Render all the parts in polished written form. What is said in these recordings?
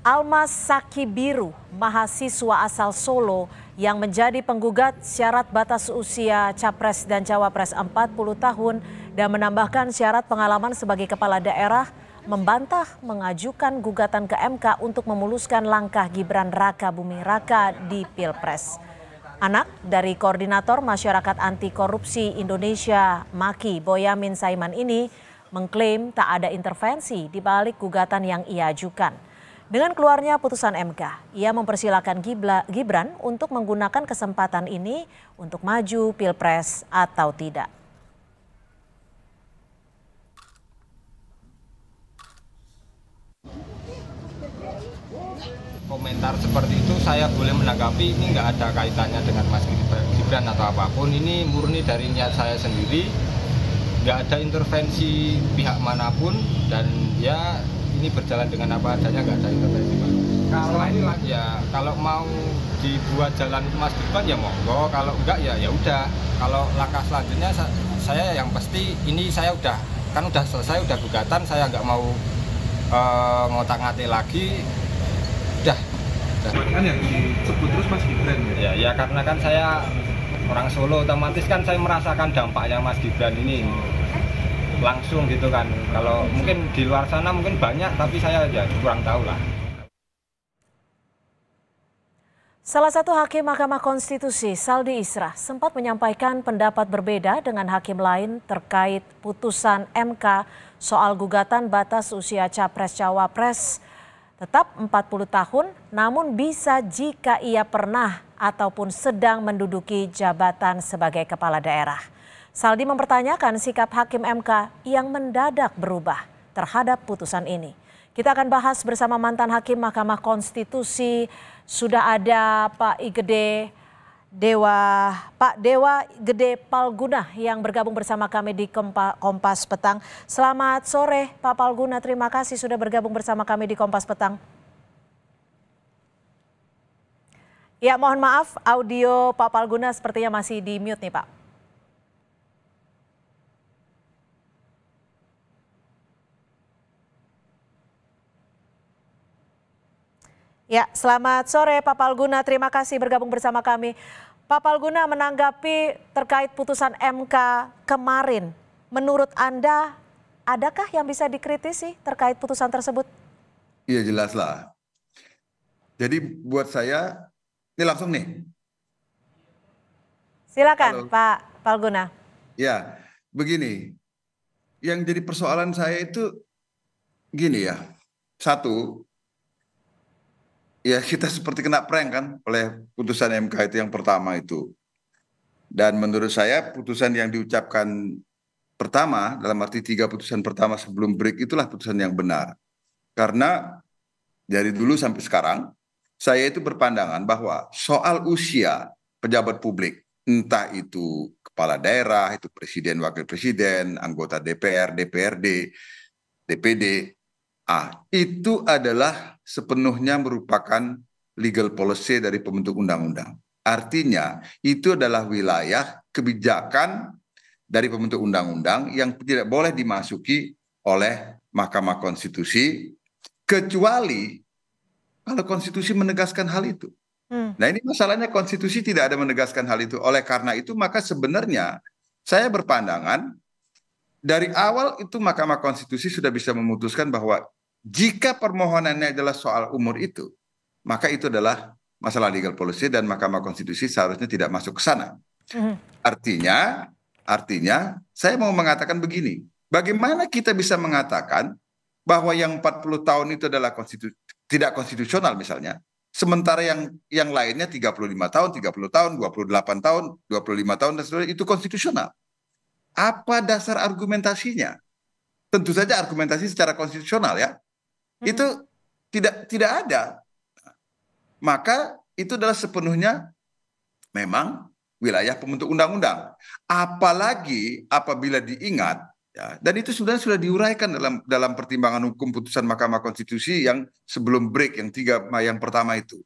Almas Sakibiru, mahasiswa asal Solo yang menjadi penggugat syarat batas usia Capres dan Cawapres 40 tahun dan menambahkan syarat pengalaman sebagai kepala daerah, membantah mengajukan gugatan ke MK untuk memuluskan langkah Gibran Raka Buming Raka di Pilpres. Anak dari Koordinator Masyarakat Anti Korupsi Indonesia, Maki Boyamin Saiman ini mengklaim tak ada intervensi di balik gugatan yang ia ajukan. Dengan keluarnya putusan MK, ia mempersilahkan Gibran untuk menggunakan kesempatan ini untuk maju Pilpres atau tidak. Komentar seperti itu saya boleh menanggapi, ini nggak ada kaitannya dengan Mas Gibran atau apapun. Ini murni dari niat saya sendiri, nggak ada intervensi pihak manapun, dan ya ini berjalan dengan apa adanya, nggak ada intervensi Pak. Kalau ini ya kalau mau dibuat jalan Mas Gibran ya monggo, kalau enggak ya udah. Kalau langkah selanjutnya saya yang pasti ini saya udah selesai, udah gugatan, saya nggak mau ngotak-ngatik lagi. Udah. Kan yang disebut terus Mas Gibran ya? Ya karena kan saya orang Solo, otomatis kan saya merasakan dampaknya Mas Gibran ini langsung gitu kan. Kalau mungkin di luar sana mungkin banyak, tapi saya ya kurang tahu lah. Salah satu hakim Mahkamah Konstitusi, Saldi Isra, sempat menyampaikan pendapat berbeda dengan hakim lain terkait putusan MK soal gugatan batas usia Capres-Cawapres tetap 40 tahun, namun bisa jika ia pernah ataupun sedang menduduki jabatan sebagai kepala daerah. Saldi mempertanyakan sikap hakim MK yang mendadak berubah terhadap putusan ini. Kita akan bahas bersama mantan hakim Mahkamah Konstitusi. Sudah ada Pak Dewa Gede Palguna yang bergabung bersama kami di Kompas Petang. Selamat sore Pak Palguna, terima kasih sudah bergabung bersama kami di Kompas Petang. Ya, mohon maaf, audio Pak Palguna sepertinya masih di mute nih Pak. Ya, selamat sore Pak Palguna, terima kasih bergabung bersama kami. Pak Palguna, menanggapi terkait putusan MK kemarin, menurut Anda adakah yang bisa dikritisi terkait putusan tersebut? Iya jelas lah. Jadi buat saya, ini langsung nih. Silakan Pak Palguna. Ya, begini, yang jadi persoalan saya itu gini ya, satu, ya kita seperti kena prank kan oleh putusan MK itu yang pertama itu. Dan menurut saya putusan yang diucapkan pertama, dalam arti 3 putusan pertama sebelum break itulah putusan yang benar. Karena dari dulu sampai sekarang, saya itu berpandangan bahwa soal usia pejabat publik, entah itu kepala daerah, itu presiden, wakil presiden, anggota DPR, DPRD, DPD, itu adalah sepenuhnya merupakan legal policy dari pembentuk undang-undang. Artinya itu adalah wilayah kebijakan dari pembentuk undang-undang yang tidak boleh dimasuki oleh Mahkamah Konstitusi kecuali kalau konstitusi menegaskan hal itu. Nah ini masalahnya konstitusi tidak ada menegaskan hal itu. Oleh karena itu maka sebenarnya saya berpandangan dari awal itu Mahkamah Konstitusi sudah bisa memutuskan bahwa jika permohonannya adalah soal umur itu, maka itu adalah masalah legal policy dan Mahkamah Konstitusi seharusnya tidak masuk ke sana. Artinya saya mau mengatakan begini, bagaimana kita bisa mengatakan bahwa yang 40 tahun itu adalah tidak konstitusional misalnya, sementara yang lainnya 35 tahun, 30 tahun, 28 tahun, 25 tahun dan seterusnya itu konstitusional. Apa dasar argumentasinya? Tentu saja argumentasi secara konstitusional ya. Itu tidak ada. Maka itu adalah sepenuhnya memang wilayah pembentuk undang-undang. Apalagi apabila diingat ya, dan itu sebenarnya sudah diuraikan dalam pertimbangan hukum putusan Mahkamah Konstitusi yang sebelum break yang pertama itu.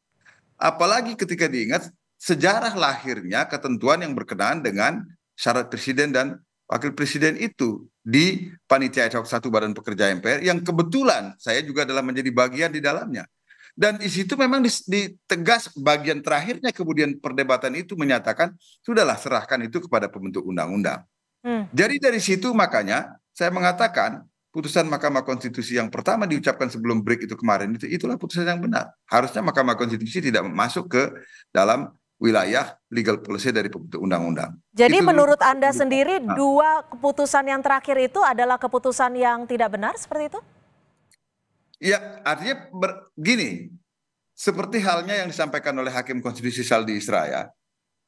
Apalagi ketika diingat sejarah lahirnya ketentuan yang berkenaan dengan syarat presiden dan wakil presiden itu di Panitia Ad Hoc 1 Badan Pekerja MPR yang kebetulan saya juga adalah menjadi bagian di dalamnya. Dan di situ memang ditegas bagian terakhirnya kemudian perdebatan itu menyatakan sudahlah serahkan itu kepada pembentuk undang-undang. Jadi dari situ makanya saya mengatakan putusan Mahkamah Konstitusi yang pertama diucapkan sebelum break itu kemarin itulah putusan yang benar. Harusnya Mahkamah Konstitusi tidak masuk ke dalam wilayah legal policy dari pembentuk undang-undang. Jadi Itu menurut dulu. Anda sendiri dua keputusan yang terakhir itu adalah keputusan yang tidak benar seperti itu? Ya, artinya gini, seperti halnya yang disampaikan oleh Hakim Konstitusi Saldi Isra ya.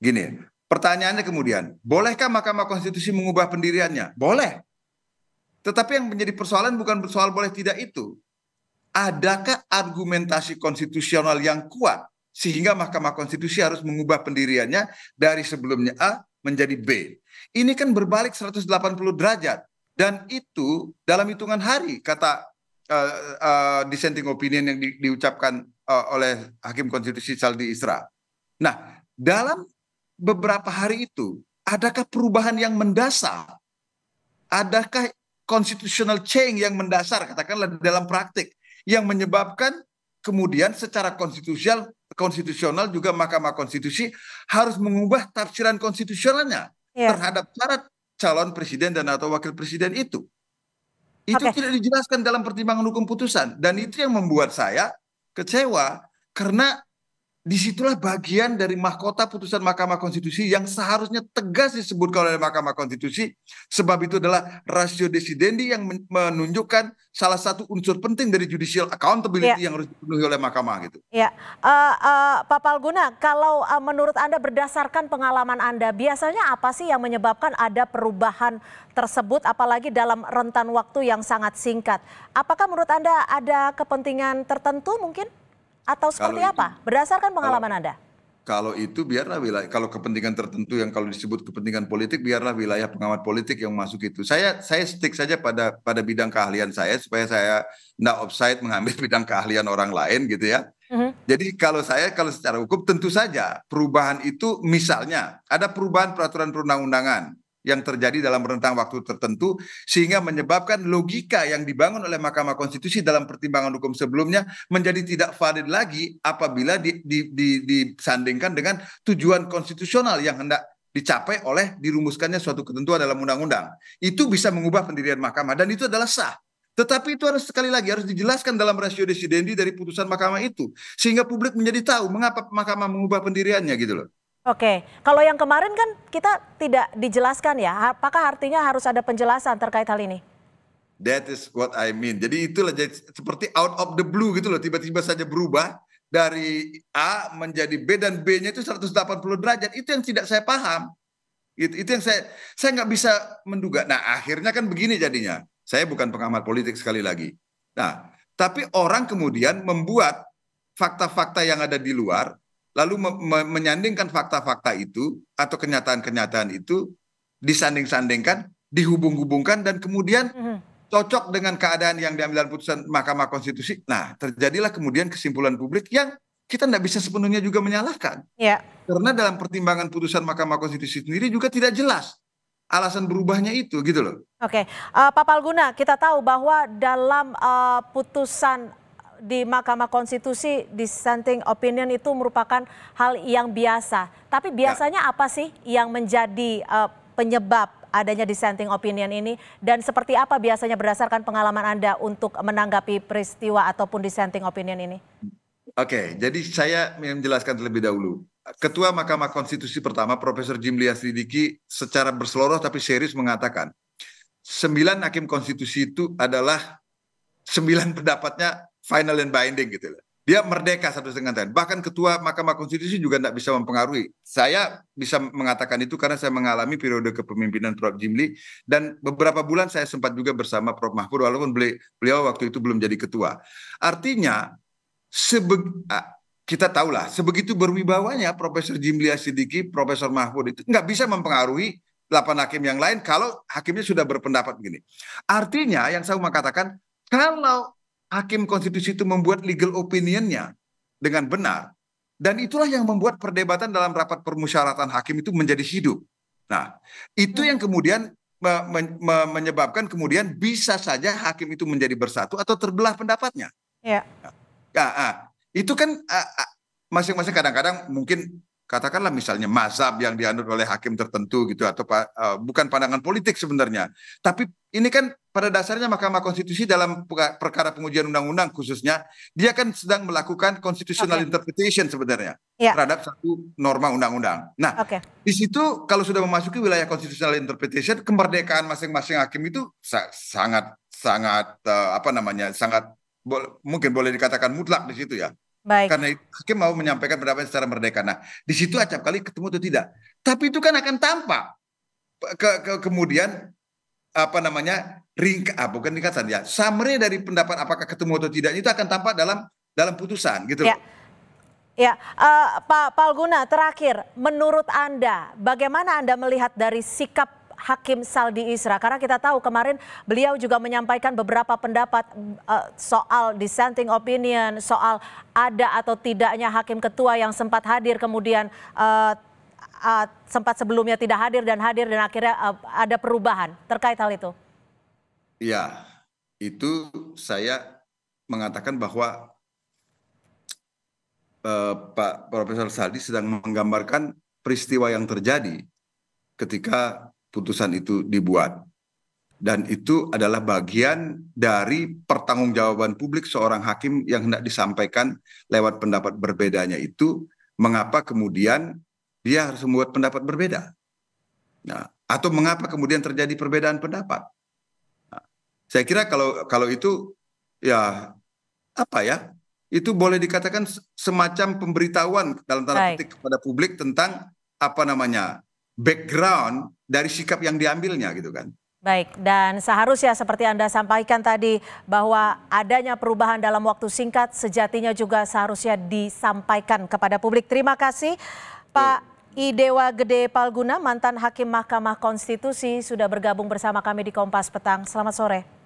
Gini, pertanyaannya kemudian, bolehkah Mahkamah Konstitusi mengubah pendiriannya? Boleh. Tetapi yang menjadi persoalan bukan soal boleh tidak itu. Adakah argumentasi konstitusional yang kuat sehingga Mahkamah Konstitusi harus mengubah pendiriannya dari sebelumnya A menjadi B? Ini kan berbalik 180 derajat. Dan itu dalam hitungan hari, kata dissenting opinion yang diucapkan oleh Hakim Konstitusi Saldi Isra. Nah, dalam beberapa hari itu, adakah perubahan yang mendasar? Adakah constitutional change yang mendasar, katakanlah dalam praktik, yang menyebabkan kemudian secara konstitusional juga Mahkamah Konstitusi harus mengubah tafsiran konstitusionalnya terhadap syarat calon presiden dan atau wakil presiden itu. Itu tidak dijelaskan dalam pertimbangan hukum putusan. Dan itu yang membuat saya kecewa. Karena disitulah bagian dari mahkota putusan Mahkamah Konstitusi yang seharusnya tegas disebutkan oleh Mahkamah Konstitusi. Sebab itu adalah ratio decidendi yang menunjukkan salah satu unsur penting dari judicial accountability yang harus dipenuhi oleh Mahkamah gitu. Ya, Pak Palguna, kalau menurut Anda berdasarkan pengalaman Anda, biasanya apa sih yang menyebabkan ada perubahan tersebut apalagi dalam rentan waktu yang sangat singkat? Apakah menurut Anda ada kepentingan tertentu mungkin? Atau seperti apa? Berdasarkan pengalaman Anda? Kalau itu biarlah wilayah, kalau kepentingan tertentu yang kalau disebut kepentingan politik, biarlah wilayah pengamat politik yang masuk itu. Saya stick saja pada bidang keahlian saya supaya saya tidak offside mengambil bidang keahlian orang lain gitu ya. Jadi kalau secara hukum tentu saja perubahan itu misalnya ada perubahan peraturan perundang-undangan yang terjadi dalam rentang waktu tertentu sehingga menyebabkan logika yang dibangun oleh Mahkamah Konstitusi dalam pertimbangan hukum sebelumnya menjadi tidak valid lagi apabila disandingkan dengan tujuan konstitusional yang hendak dicapai oleh dirumuskannya suatu ketentuan dalam undang-undang. Itu bisa mengubah pendirian mahkamah dan itu adalah sah. Tetapi itu harus sekali lagi harus dijelaskan dalam ratio decidendi dari putusan mahkamah itu sehingga publik menjadi tahu mengapa mahkamah mengubah pendiriannya gitu loh. Oke, kalau yang kemarin kan kita tidak dijelaskan ya, apakah artinya harus ada penjelasan terkait hal ini? That is what I mean. Jadi itulah seperti out of the blue gitu loh, tiba-tiba saja berubah dari A menjadi B dan B-nya itu 180 derajat. Itu yang tidak saya paham. Itu yang saya nggak bisa menduga. Nah akhirnya kan begini jadinya. Saya bukan pengamat politik sekali lagi. Nah, tapi orang kemudian membuat fakta-fakta yang ada di luar lalu menyandingkan fakta-fakta itu atau kenyataan-kenyataan itu disanding-sandingkan, dihubung-hubungkan dan kemudian cocok dengan keadaan yang diambil putusan Mahkamah Konstitusi. Nah, terjadilah kemudian kesimpulan publik yang kita tidak bisa sepenuhnya juga menyalahkan. Karena dalam pertimbangan putusan Mahkamah Konstitusi sendiri juga tidak jelas alasan berubahnya itu gitu loh. Oke, Pak Palguna, kita tahu bahwa dalam putusan di Mahkamah Konstitusi dissenting opinion itu merupakan hal yang biasa. Tapi biasanya apa sih yang menjadi penyebab adanya dissenting opinion ini dan seperti apa biasanya berdasarkan pengalaman Anda untuk menanggapi peristiwa ataupun dissenting opinion ini? Oke, jadi saya menjelaskan terlebih dahulu. Ketua Mahkamah Konstitusi pertama Profesor Jimli Asridiki secara berseloroh tapi serius mengatakan 9 hakim konstitusi itu adalah 9 pendapatnya final and binding gitu loh. Dia merdeka satu dengan lain. Bahkan Ketua Mahkamah Konstitusi juga tidak bisa mempengaruhi. Saya bisa mengatakan itu karena saya mengalami periode kepemimpinan Prof. Jimli dan beberapa bulan saya sempat juga bersama Prof. Mahfud walaupun beliau waktu itu belum jadi ketua. Artinya kita tahulah sebegitu berwibawanya Profesor Jimli Asridiki, Profesor Mahfud itu nggak bisa mempengaruhi 8 hakim yang lain kalau hakimnya sudah berpendapat begini. Artinya yang saya mau katakan kalau Hakim Konstitusi itu membuat legal opinion-nya dengan benar. Dan itulah yang membuat perdebatan dalam rapat permusyawaratan hakim itu menjadi hidup. Nah, itu yang kemudian menyebabkan kemudian bisa saja hakim itu menjadi bersatu atau terbelah pendapatnya. Itu kan masing-masing kadang-kadang mungkin katakanlah misalnya mazhab yang dianut oleh hakim tertentu gitu atau bukan pandangan politik sebenarnya. Tapi ini kan pada dasarnya Mahkamah Konstitusi dalam perkara pengujian undang-undang khususnya dia kan sedang melakukan constitutional interpretation sebenarnya terhadap satu norma undang-undang. Nah, di situ kalau sudah memasuki wilayah constitutional interpretation, kemerdekaan masing-masing hakim itu sangat mungkin boleh dikatakan mutlak di situ ya. Baik. Karena hakim mau menyampaikan pendapatnya secara merdeka. Nah, di situ acap kali ketemu atau tidak. Tapi itu kan akan tampak kemudian bukan ringkasan ya, summary dari pendapat apakah ketemu atau tidak itu akan tampak dalam putusan gitu. Ya, Pak Palguna, terakhir, menurut Anda, bagaimana Anda melihat dari sikap Hakim Saldi Isra? Karena kita tahu kemarin beliau juga menyampaikan beberapa pendapat soal dissenting opinion, soal ada atau tidaknya hakim ketua yang sempat hadir kemudian sempat sebelumnya tidak hadir dan akhirnya ada perubahan terkait hal itu. Ya, itu saya mengatakan bahwa Pak Profesor Saldi sedang menggambarkan peristiwa yang terjadi ketika putusan itu dibuat. Dan itu adalah bagian dari pertanggungjawaban publik seorang hakim yang hendak disampaikan lewat pendapat berbedanya itu, mengapa kemudian dia harus membuat pendapat berbeda. Nah, atau mengapa kemudian terjadi perbedaan pendapat. Nah, saya kira kalau itu ya itu boleh dikatakan semacam pemberitahuan dalam tanda petik kepada publik tentang background dari sikap yang diambilnya gitu kan. Baik, dan seharusnya seperti Anda sampaikan tadi bahwa adanya perubahan dalam waktu singkat sejatinya juga seharusnya disampaikan kepada publik. Terima kasih Pak Idewa Gede Palguna, mantan Hakim Mahkamah Konstitusi sudah bergabung bersama kami di Kompas Petang. Selamat sore.